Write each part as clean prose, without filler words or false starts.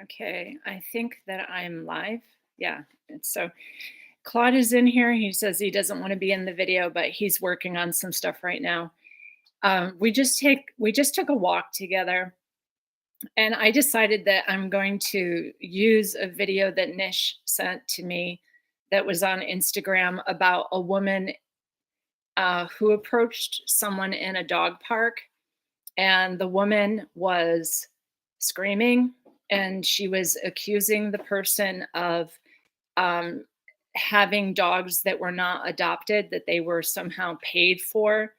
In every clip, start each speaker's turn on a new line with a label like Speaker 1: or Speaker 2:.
Speaker 1: Okay, I think that I'm live. Yeah. So Claude is in here. He says he doesn't want to be in the video, but he's working on some stuff right now. We just took a walk together, and I decided that I'm going to use a video that Nish sent to me that was on Instagram about a woman who approached someone in a dog park, and the woman was screaming, and she was accusing the person of um, having dogs that were not adopted, that they were somehow paid for,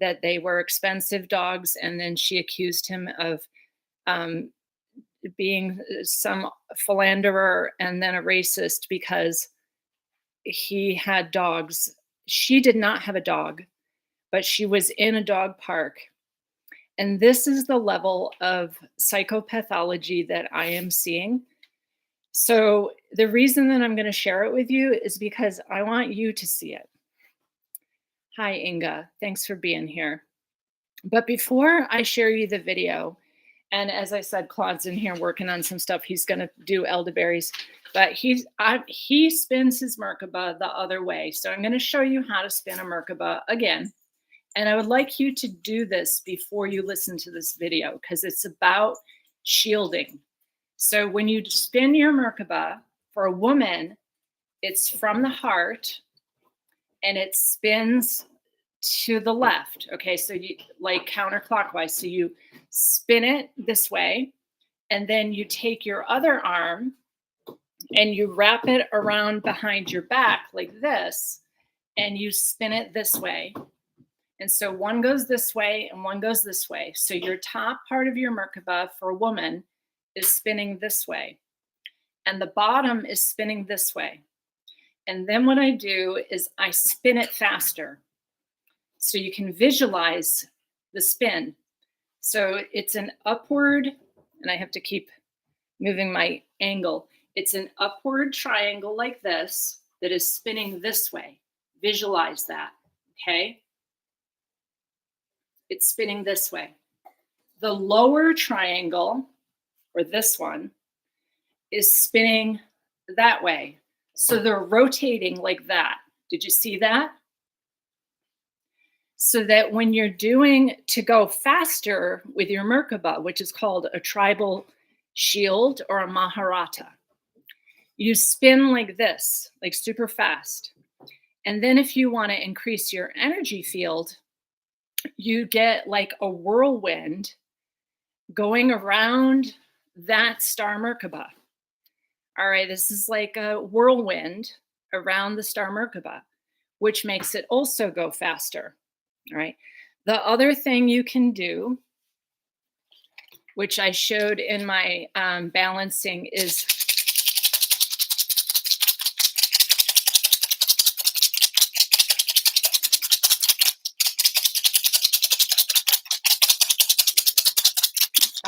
Speaker 1: that they were expensive dogs. And then she accused him of um, being some philanderer and then a racist because he had dogs. She did not have a dog, but she was in a dog park. And this is the level of psychopathology that I am seeing. So the reason that I'm going to share it with you is because I want you to see it. Hi, Inga. Thanks for being here. But before I share you the video, and as I said, Claude's in here working on some stuff. He's going to do elderberries, but he spins his Merkaba the other way. So I'm going to show you how to spin a Merkaba again. And I would like you to do this before you listen to this video because it's about shielding. So when you spin your Merkaba, for a woman, it's from the heart and it spins to the left. Okay, so you like counterclockwise. So you spin it this way, and then you take your other arm and you wrap it around behind your back like this, and you spin it this way. And so one goes this way and one goes this way. So your top part of your Merkaba for a woman is spinning this way, and the bottom is spinning this way. And then what I do is I spin it faster. So you can visualize the spin. So it's an upward, and I have to keep moving my angle. It's an upward triangle like this that is spinning this way. Visualize that, okay? It's spinning this way. The lower triangle, or this one, is spinning that way. So they're rotating like that. Did you see that? So that when you're doing to go faster with your Merkaba, which is called a tribal shield or a Maharata, you spin like this, like super fast. And then if you want to increase your energy field, you get like a whirlwind going around that star Merkaba. All right, this is like a whirlwind around the star Merkaba, which makes it also go faster. All right. The other thing you can do, which I showed in my balancing, is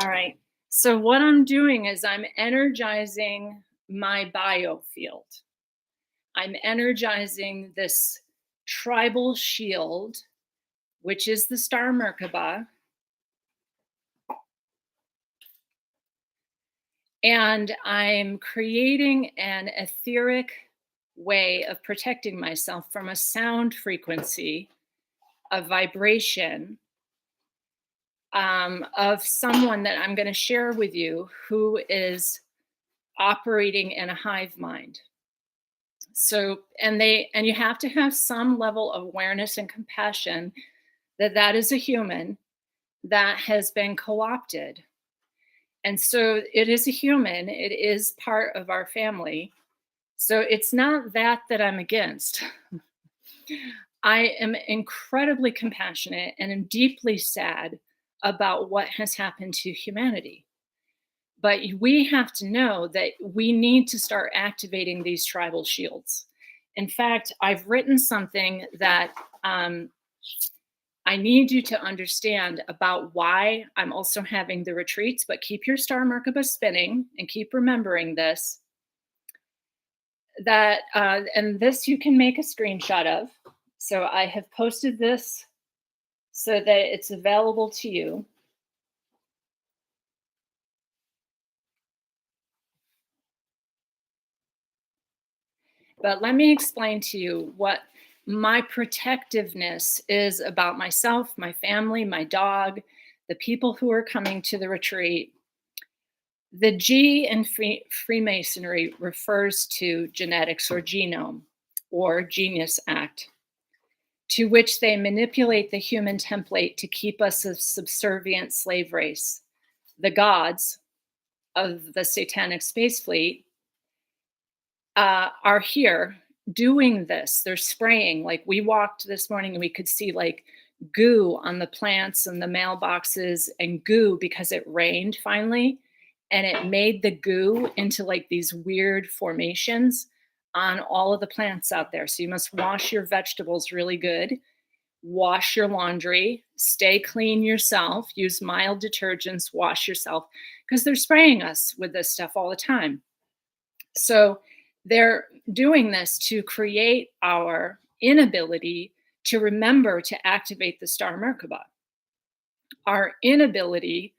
Speaker 1: all right. So what I'm doing is I'm energizing my biofield. I'm energizing this tribal shield, which is the star Merkaba. And I'm creating an etheric way of protecting myself from a sound frequency, a vibration of someone that I'm going to share with you who is operating in a hive mind. So, and you have to have some level of awareness and compassion that is a human that has been co-opted. And so it is a human, it is part of our family. So it's not that I'm against. I am incredibly compassionate and am deeply sad about what has happened to humanity. But we have to know that we need to start activating these tribal shields. In fact, I've written something that I need you to understand about why I'm also having the retreats, but keep your star Merkaba spinning and keep remembering this. And this you can make a screenshot of. So I have posted this so that it's available to you. But let me explain to you what my protectiveness is about myself, my family, my dog, the people who are coming to the retreat. The G in Freemasonry refers to genetics or genome or Genius Act, to which they manipulate the human template to keep us a subservient slave race. The gods of the satanic space fleet are here doing this. They're spraying. Like, we walked this morning and we could see like goo on the plants and the mailboxes and goo because it rained finally. And it made the goo into like these weird formations on all of the plants out there. So you must wash your vegetables really good, wash your laundry, stay clean yourself, use mild detergents, wash yourself, because they're spraying us with this stuff all the time. So they're doing this to create our inability to remember to activate the star Merkaba, our inability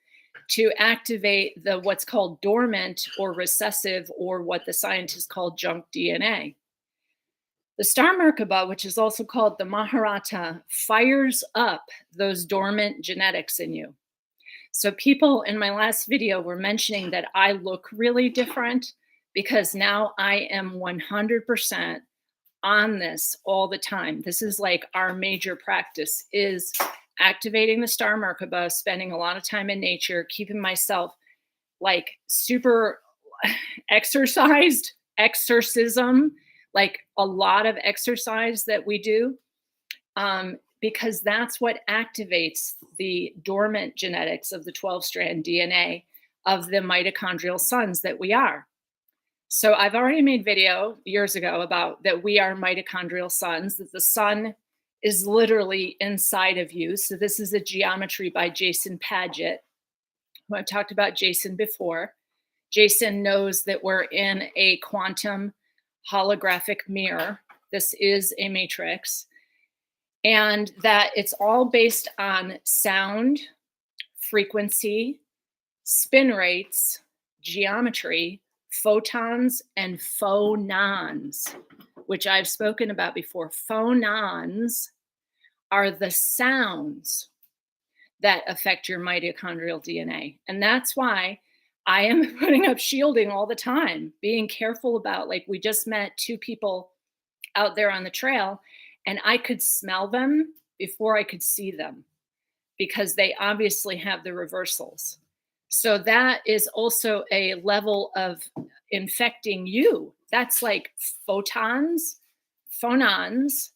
Speaker 1: to activate the what's called dormant or recessive, or what the scientists call junk DNA. The star Merkaba, which is also called the Maharata, fires up those dormant genetics in you. So people in my last video were mentioning that I look really different because now I am 100% on this all the time. This is like our major practice, is activating the star Merkaba, spending a lot of time in nature, keeping myself like super exercised, exorcism, like a lot of exercise that we do, because that's what activates the dormant genetics of the 12-strand DNA of the mitochondrial sons that we are. So I've already made video years ago about that we are mitochondrial sons, that the sun is literally inside of you. So this is a geometry by Jason Padgett, who I've talked about Jason before. Jason knows that we're in a quantum holographic mirror. This is a matrix, and that it's all based on sound, frequency, spin rates, geometry, photons, and phonons, which I've spoken about before. Phonons are the sounds that affect your mitochondrial DNA. And that's why I am putting up shielding all the time, being careful about, like, we just met two people out there on the trail, and I could smell them before I could see them because they obviously have the reversals. So that is also a level of infecting you. That's like photons, phonons,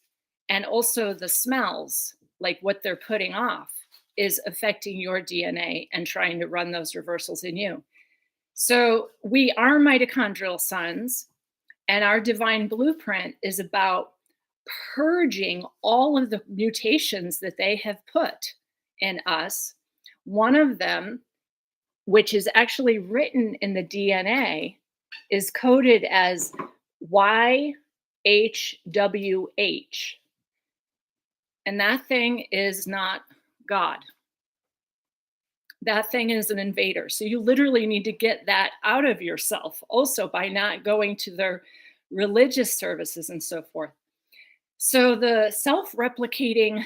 Speaker 1: and also the smells, like what they're putting off, is affecting your DNA and trying to run those reversals in you. So we are mitochondrial sons, and our divine blueprint is about purging all of the mutations that they have put in us. One of them, which is actually written in the DNA, is coded as YHWH. And that thing is not God. That thing is an invader. So you literally need to get that out of yourself also by not going to their religious services and so forth. So the self-replicating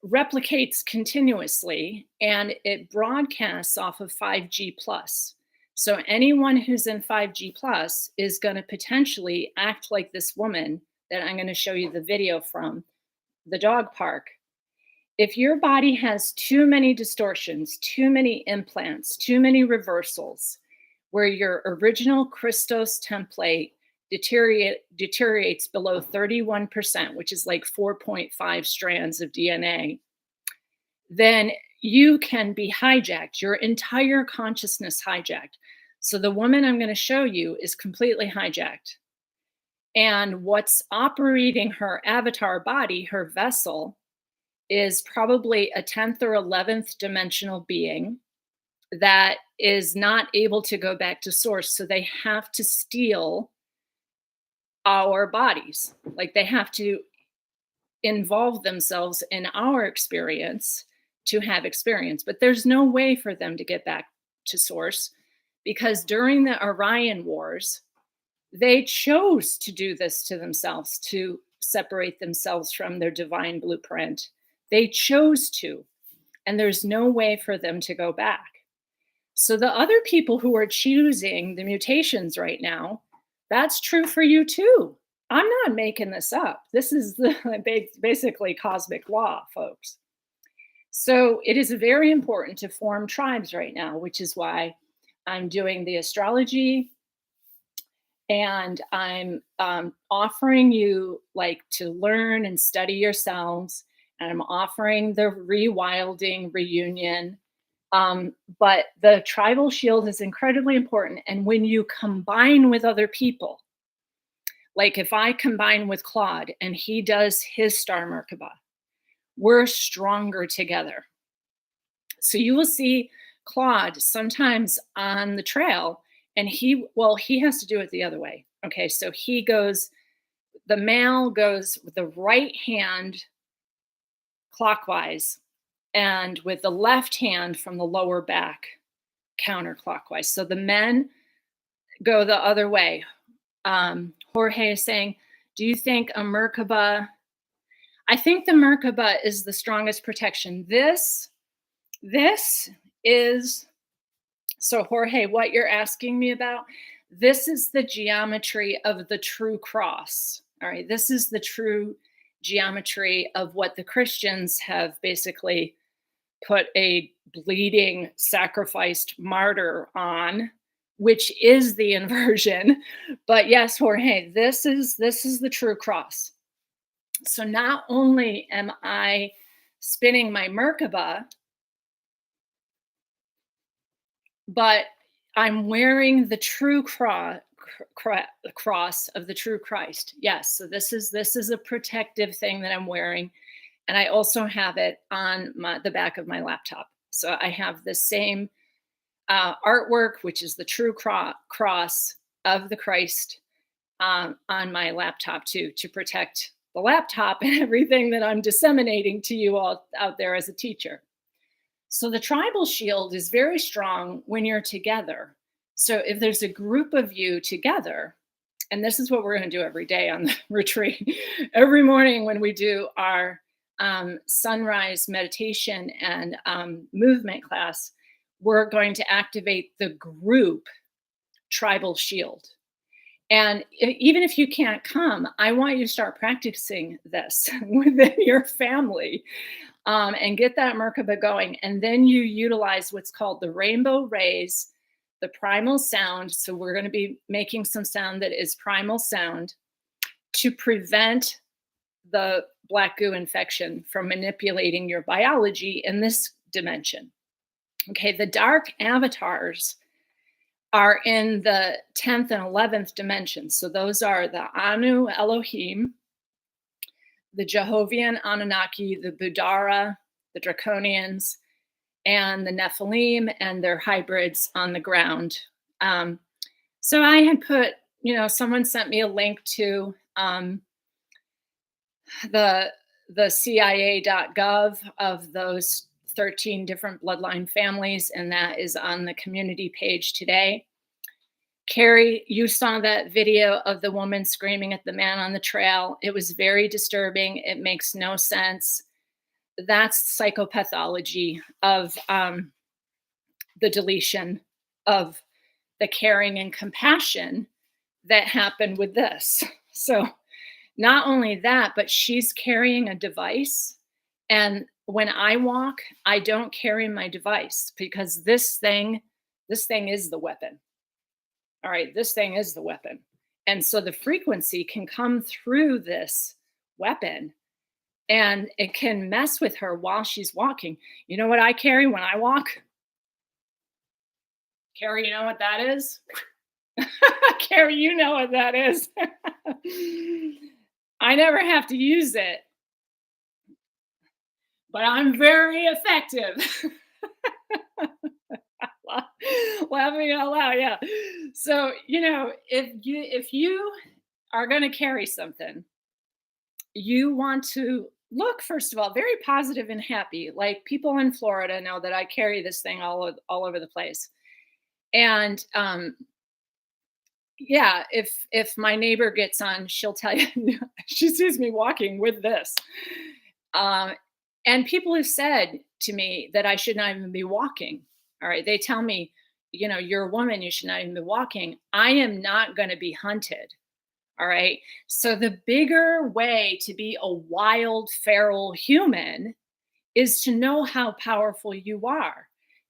Speaker 1: replicates continuously, and it broadcasts off of 5G plus. So anyone who's in 5G plus is going to potentially act like this woman that I'm going to show you the video from the dog park. If your body has too many distortions, too many implants, too many reversals, where your original Christos template deteriorates below 31%, which is like 4.5 strands of DNA, then you can be hijacked, your entire consciousness hijacked. So the woman I'm going to show you is completely hijacked. And what's operating her avatar body, her vessel, is probably a 10th or 11th dimensional being that is not able to go back to source. So they have to steal our bodies. Like, they have to involve themselves in our experience to have experience. But there's no way for them to get back to source, because during the Orion Wars, They chose to do this to themselves, to separate themselves from their divine blueprint. They chose to, and there's no way for them to go back. So the other people who are choosing the mutations right now, that's true for you too. I'm not making this up. This is the basically cosmic law, folks. So it is very important to form tribes right now, which is why I'm doing the astrology, and I'm offering you like to learn and study yourselves. And I'm offering the rewilding reunion. But the tribal shield is incredibly important. And when you combine with other people, like if I combine with Claude and he does his star Merkaba, we're stronger together. So you will see Claude sometimes on the trail, and he has to do it the other way. Okay, so the male goes with the right hand clockwise and with the left hand from the lower back counterclockwise. So the men go the other way. Jorge is saying, do you think a Merkaba? I think the Merkaba is the strongest protection. This is, so Jorge, what you're asking me about, this is the geometry of the true cross. All right, this is the true geometry of what the Christians have basically put a bleeding, sacrificed martyr on, which is the inversion. But yes, Jorge, this is the true cross. So not only am I spinning my Merkaba, but I'm wearing the true cross of the true Christ. Yes, so this is a protective thing that I'm wearing, and I also have it on the back of my laptop. So I have the same artwork, which is the true cross of the Christ, on my laptop too, to protect the laptop and everything that I'm disseminating to you all out there as a teacher. So the tribal shield is very strong when you're together. So if there's a group of you together, and this is what we're going to do every day on the retreat, every morning when we do our sunrise meditation and movement class, we're going to activate the group tribal shield. And even if you can't come, I want you to start practicing this within your family, and get that Merkaba going. And then you utilize what's called the rainbow rays, the primal sound. So we're going to be making some sound that is primal sound to prevent the black goo infection from manipulating your biology in this dimension. Okay, the dark avatars are in the 10th and 11th dimensions. So those are the Anu Elohim, the Jehovian Anunnaki, the Budara, the Draconians, and the Nephilim and their hybrids on the ground. So I had put, someone sent me a link to the CIA.gov of those 13 different bloodline families, and that is on the community page today. Carrie, you saw that video of the woman screaming at the man on the trail. It was very disturbing. It makes no sense. That's psychopathology of the deletion of the caring and compassion that happened with this. So not only that, but she's carrying a device. And when I walk, I don't carry my device because this thing is the weapon. All right, this thing is the weapon. And so the frequency can come through this weapon and it can mess with her while she's walking. You know what I carry when I walk? Carrie, you know what that is? Carrie, you know what that is. I never have to use it, but I'm very effective. Laughing out loud, yeah. So, if you are going to carry something, you want to look, first of all, very positive and happy. Like people in Florida know that I carry this thing all over the place. And Yeah, if my neighbor gets on, she'll tell you she sees me walking with this. Um, and people have said to me that I should not even be walking. All right. They tell me, you're a woman, you should not even be walking. I am not going to be hunted. All right. So the bigger way to be a wild, feral human is to know how powerful you are.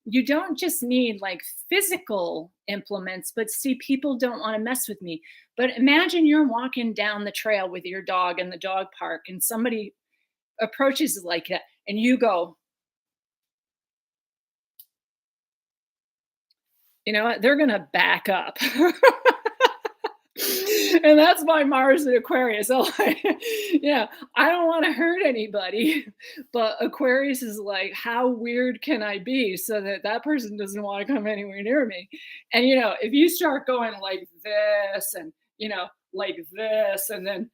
Speaker 1: You don't just need like physical implements, but see, people don't want to mess with me. But imagine you're walking down the trail with your dog in the dog park and somebody approaches like that and you go, you know what, they're going to back up. And that's my Mars and Aquarius. So like, yeah, I don't want to hurt anybody, but Aquarius is like, how weird can I be so that that person doesn't want to come anywhere near me? And if you start going like this and like this, and then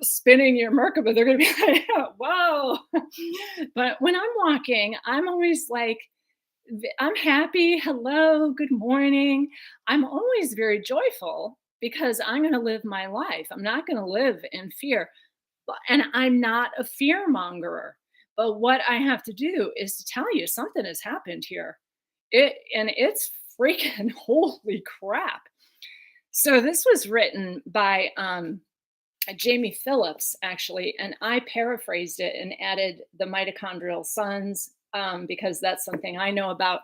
Speaker 1: spinning your Merkaba, they're gonna be like, whoa. But when I'm walking, I'm always like I'm happy. Hello, good morning. I'm always very joyful because I'm going to live my life. I'm not going to live in fear. And I'm not a fear mongerer. But what I have to do is to tell you something has happened here. It's freaking holy crap. So this was written by Jamie Phillips, actually, and I paraphrased it and added the mitochondrial suns because that's something I know about.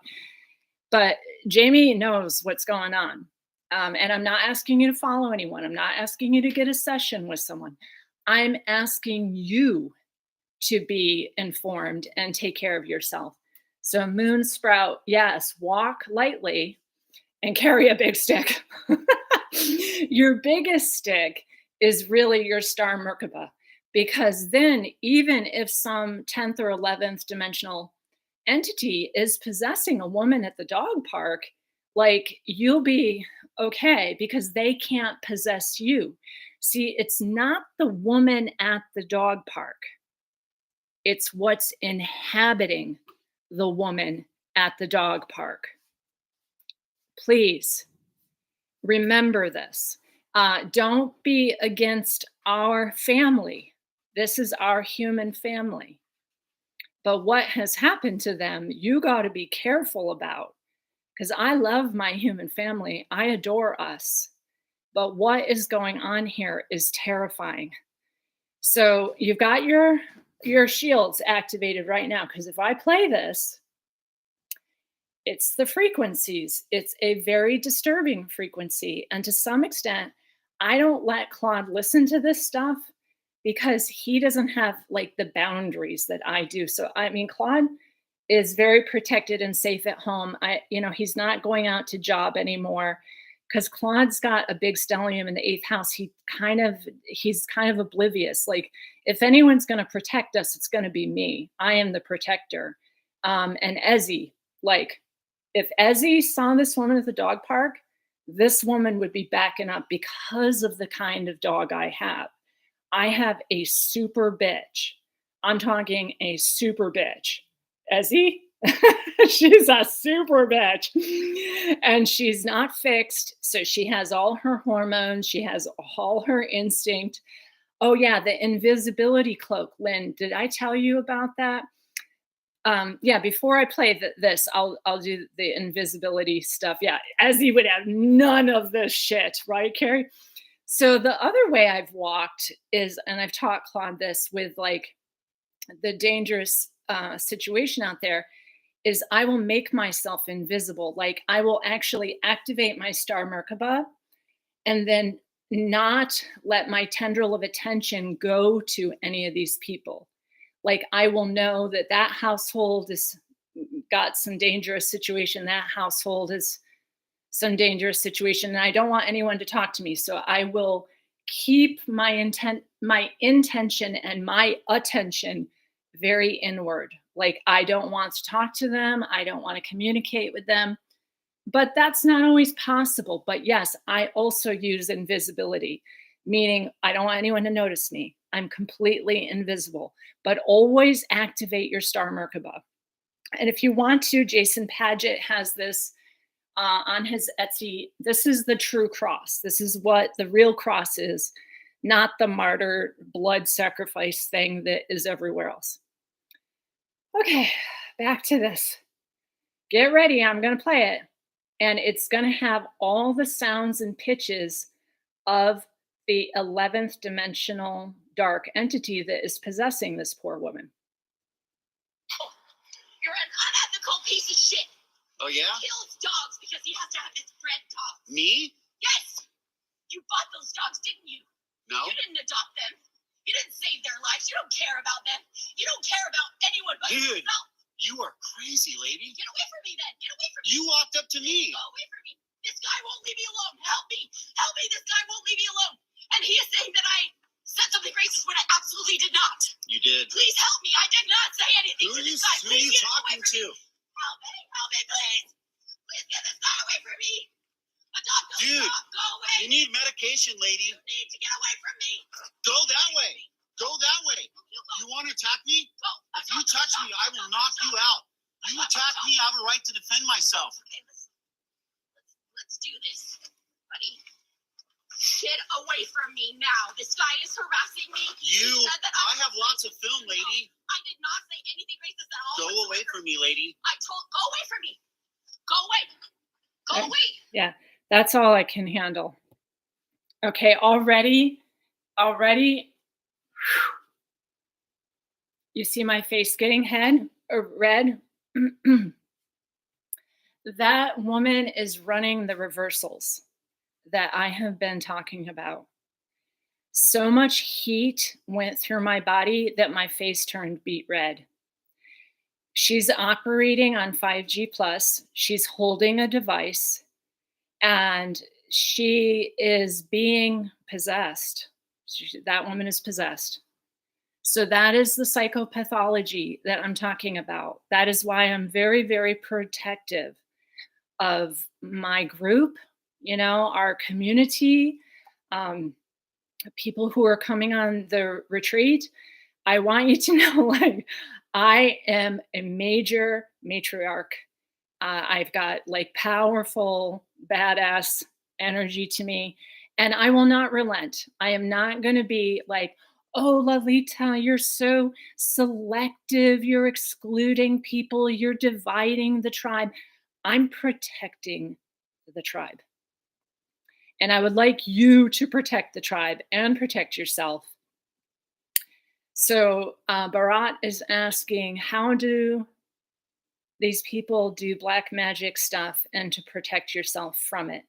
Speaker 1: But Jamie knows what's going on. And I'm not asking you to follow anyone. I'm not asking you to get a session with someone. I'm asking you to be informed and take care of yourself. So, moon sprout, yes, walk lightly and carry a big stick. Your biggest stick is really your star Merkaba, because then, even if some 10th or 11th dimensional entity is possessing a woman at the dog park, like you'll be okay because they can't possess you. See, it's not the woman at the dog park, it's what's inhabiting the woman at the dog park. Please remember this. Don't be against our family. This is our human family. But what has happened to them, you got to be careful about, because I love my human family. I adore us. But what is going on here is terrifying. So you've got your shields activated right now, because if I play this, it's the frequencies. It's a very disturbing frequency. And to some extent, I don't let Claude listen to this stuff because he doesn't have like the boundaries that I do. So, I mean, Claude is very protected and safe at home. He's not going out to job anymore because Claude's got a big stellium in the eighth house. He's kind of oblivious. Like, if anyone's going to protect us, it's going to be me. I am the protector. And Ezzy, like, if Ezzy saw this woman at the dog park, this woman would be backing up because of the kind of dog I have. I have a super bitch. I'm talking a super bitch. Ezzy, she's a super bitch. And she's not fixed. So she has all her hormones, she has all her instinct. Oh, yeah, the invisibility cloak. Lynn, did I tell you about that? Yeah, before I play this, I'll do the invisibility stuff. Yeah, Ezzy would have none of this shit, right, Carrie? So the other way I've walked is, and I've taught Claude this with like the dangerous situation out there, is I will make myself invisible. Like I will actually activate my star Merkaba and then not let my tendril of attention go to any of these people. Like I will know that that household has got some dangerous situation. That household is some dangerous situation, and I don't want anyone to talk to me. So I will keep my intention and my attention very inward. Like I don't want to talk to them. I don't want to communicate with them. But that's not always possible. But yes, I also use invisibility, meaning I don't want anyone to notice me. I'm completely invisible, but always activate your star Merkaba. And if you want to, Jason Paget has this on his Etsy. This is the true cross. This is what the real cross is, not the martyr blood sacrifice thing that is everywhere else. Okay, back to this. Get ready. I'm going to play it. And it's going to have all the sounds and pitches of the 11th dimensional dark entity that is possessing this poor woman.
Speaker 2: You're an unethical piece of shit.
Speaker 3: Oh, yeah?
Speaker 2: He kills dogs because he has to have his bred dogs.
Speaker 3: Me?
Speaker 2: Yes! You bought those dogs, didn't you?
Speaker 3: No.
Speaker 2: You didn't adopt them. You didn't save their lives. You don't care about them. You don't care about anyone but
Speaker 3: Dude,
Speaker 2: yourself.
Speaker 3: you are crazy, lady.
Speaker 2: Get away from me then. Get away from me.
Speaker 3: You walked up to me.
Speaker 2: Go away from me. This guy won't leave me alone. Help me. Help me. This guy won't leave me alone. And he is saying that I said something racist when I absolutely did not.
Speaker 3: You did.
Speaker 2: Please help me. I did not say anything
Speaker 3: Who
Speaker 2: to
Speaker 3: are you,
Speaker 2: this guy.
Speaker 3: who are
Speaker 2: Please
Speaker 3: you
Speaker 2: get him away
Speaker 3: talking
Speaker 2: from
Speaker 3: to?
Speaker 2: me. Help me, please. Please get this guy away from me. Adopt him.
Speaker 3: Dude,
Speaker 2: Stop. Go away.
Speaker 3: You need medication, lady.
Speaker 2: You need to get away from me.
Speaker 3: Go that way. Go that way. You want to attack me?
Speaker 2: Go.
Speaker 3: If you touch me, I will knock you out. You attack me, I have a right to defend myself.
Speaker 2: Okay, let's do this, buddy. Get away from me now. This guy is harassing me. He said that
Speaker 3: I have lots of film, lady.
Speaker 2: I did not say anything racist at all.
Speaker 3: Go away from me, lady.
Speaker 2: Go away from me. Go away. Go away.
Speaker 1: Yeah, that's all I can handle. Okay, already. You see my face getting red? That woman is running the reversals that I have been talking about. So much heat went through my body that my face turned beet red. She's operating on 5G plus. She's holding a device and she is being possessed. That woman is possessed. So that is the psychopathology that I'm talking about. That is why I'm very, very protective of my group, our community, people who are coming on the retreat. I want you to know, I am a major matriarch. I've got powerful, badass energy to me, and I will not relent. I am not going to be oh, Lalita, you're so selective. You're excluding people. You're dividing the tribe. I'm protecting the tribe. And I would like you to protect the tribe and protect yourself. So Bharat is asking, how do these people do black magic stuff and to protect yourself from it?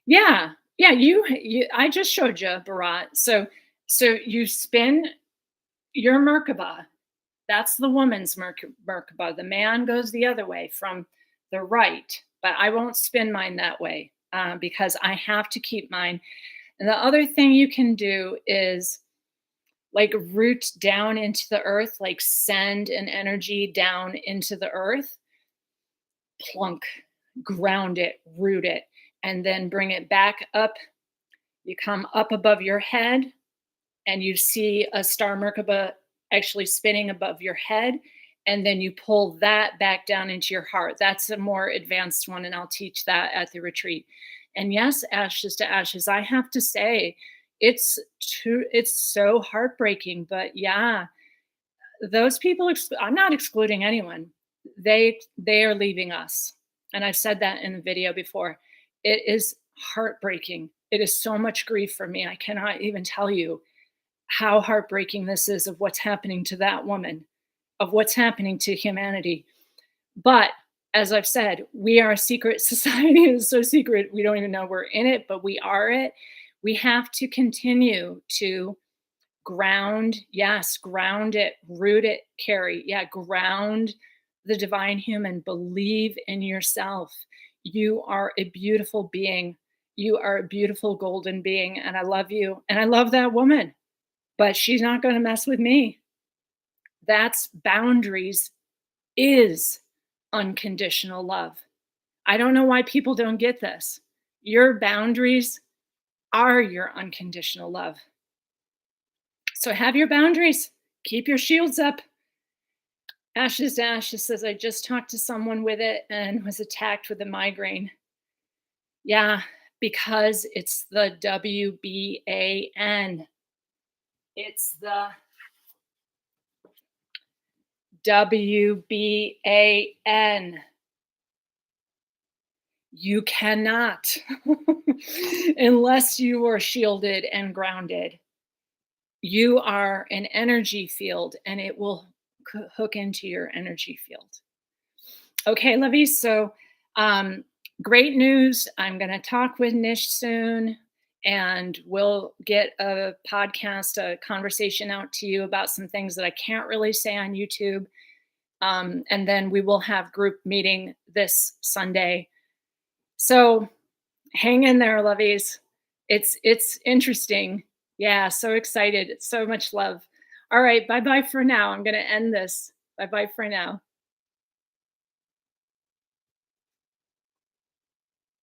Speaker 1: Yeah, you I just showed you, Bharat. So you spin your Merkaba. That's the woman's Merkaba. The man goes the other way from the right, but I won't spin mine that way because I have to keep mine. And the other thing you can do is root down into the earth, send an energy down into the earth, plunk, ground it, root it, and then bring it back up. You come up above your head and you see a star Merkaba actually spinning above your head. And then you pull that back down into your heart. That's a more advanced one, and I'll teach that at the retreat. And yes, ashes to ashes. I have to say, it's so heartbreaking. But yeah, those people, I'm not excluding anyone. They are leaving us. And I've said that in the video before. It is heartbreaking. It is so much grief for me. I cannot even tell you how heartbreaking this is of what's happening to that woman, of what's happening to humanity. But as I've said, we are a secret society. It's so secret, we don't even know we're in it, but we are it. We have to continue to ground it, root it, carry. Yeah, ground the divine human. Believe in yourself. You are a beautiful being. You are a beautiful golden being, and I love you. And I love that woman, but she's not going to mess with me. That's boundaries is unconditional love. I don't know why people don't get this. Your boundaries are your unconditional love. So have your boundaries. Keep your shields up. Ashes to Ashes says, I just talked to someone with it and was attacked with a migraine. Yeah, because it's the WBAN. It's the WBAN. You cannot, unless you are shielded and grounded. You are an energy field and it will hook into your energy field. Okay, Lovey. So, great news. I'm going to talk with Nish soon and we'll get a podcast, a conversation out to you about some things that I can't really say on YouTube. And then we will have group meeting this Sunday. So hang in there, lovies. It's interesting. Yeah, so excited. So much love. All right, bye-bye for now. I'm going to end this. Bye-bye for now.